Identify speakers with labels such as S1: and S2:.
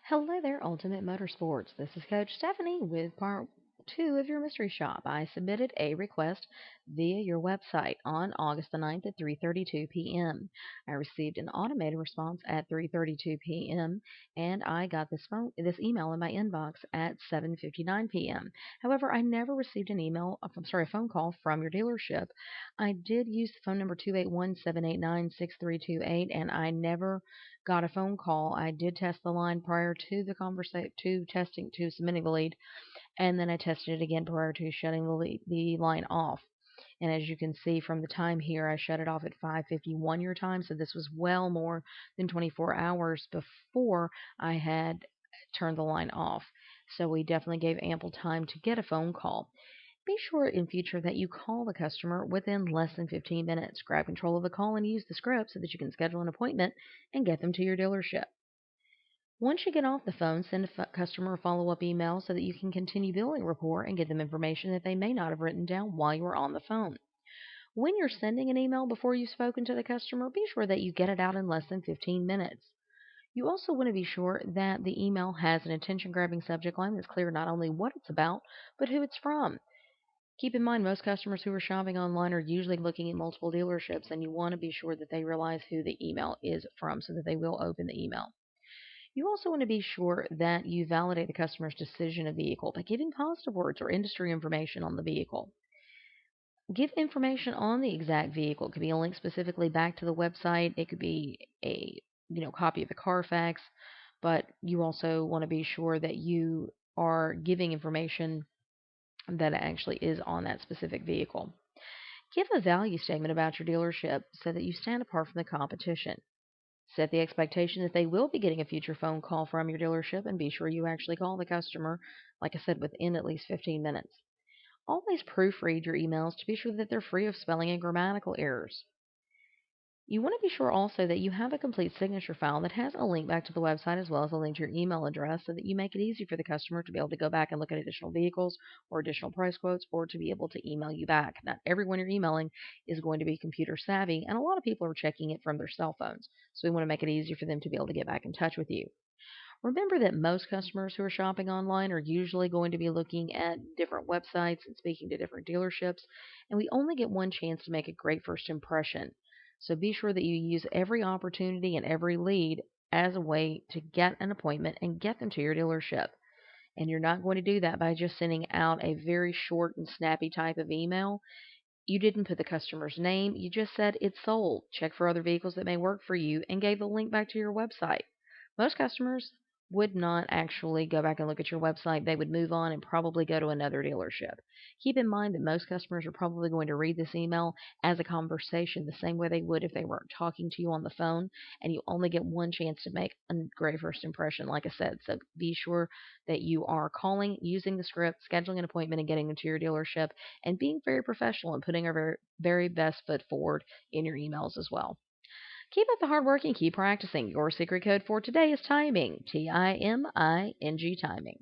S1: Hello there, Ultimate Motorsports. This is Coach Stephanie with part two of your mystery shop. I submitted a request via your website on August the 9th at 3:32 p.m. I received an automated response at 3:32 p.m. and I got this email in my inbox at 7:59 p.m. However, I never received an a phone call from your dealership. I did use the phone number 281-789-6328 and I never got a phone call. I did test the line prior to the conversation, to submitting the lead, and then I tested it again prior to shutting the line off. And as you can see from the time here, I shut it off at 5:51 your time, so this was well more than 24 hours before I had turned the line off. So we definitely gave ample time to get a phone call. Be sure in future that you call the customer within less than 15 minutes. Grab control of the call and use the script so that you can schedule an appointment and get them to your dealership. Once you get off the phone, send a customer a follow-up email so that you can continue building rapport and give them information that they may not have written down while you were on the phone. When you're sending an email before you've spoken to the customer, be sure that you get it out in less than 15 minutes. You also want to be sure that the email has an attention-grabbing subject line that's clear not only what it's about, but who it's from. Keep in mind, most customers who are shopping online are usually looking at multiple dealerships, and you want to be sure that they realize who the email is from so that they will open the email. You also want to be sure that you validate the customer's decision of vehicle by giving positive words or industry information on the vehicle. Give information on the exact vehicle. It could be a link specifically back to the website. It could be a copy of the Carfax, but you also want to be sure that you are giving information that actually is on that specific vehicle. Give a value statement about your dealership so that you stand apart from the competition. Set the expectation that they will be getting a future phone call from your dealership and be sure you actually call the customer, like I said, within at least 15 minutes. Always proofread your emails to be sure that they're free of spelling and grammatical errors. You want to be sure also that you have a complete signature file that has a link back to the website as well as a link to your email address so that you make it easy for the customer to be able to go back and look at additional vehicles or additional price quotes or to be able to email you back. Not everyone you're emailing is going to be computer savvy, and a lot of people are checking it from their cell phones. So we want to make it easier for them to be able to get back in touch with you. Remember that most customers who are shopping online are usually going to be looking at different websites and speaking to different dealerships, and we only get one chance to make a great first impression. So be sure that you use every opportunity and every lead as a way to get an appointment and get them to your dealership. And you're not going to do that by just sending out a very short and snappy type of email. You didn't put the customer's name, you just said it's sold. Check for other vehicles that may work for you and gave the link back to your website. Most customers would not actually go back and look at your website. They would move on and probably go to another dealership. Keep in mind that most customers are probably going to read this email as a conversation the same way they would if they were talking to you on the phone, and you only get one chance to make a great first impression, like I said. So be sure that you are calling, using the script, scheduling an appointment, and getting them to your dealership, and being very professional and putting our very best foot forward in your emails as well. Keep up the hard work and keep practicing. Your secret code for today is timing. TIMING, timing.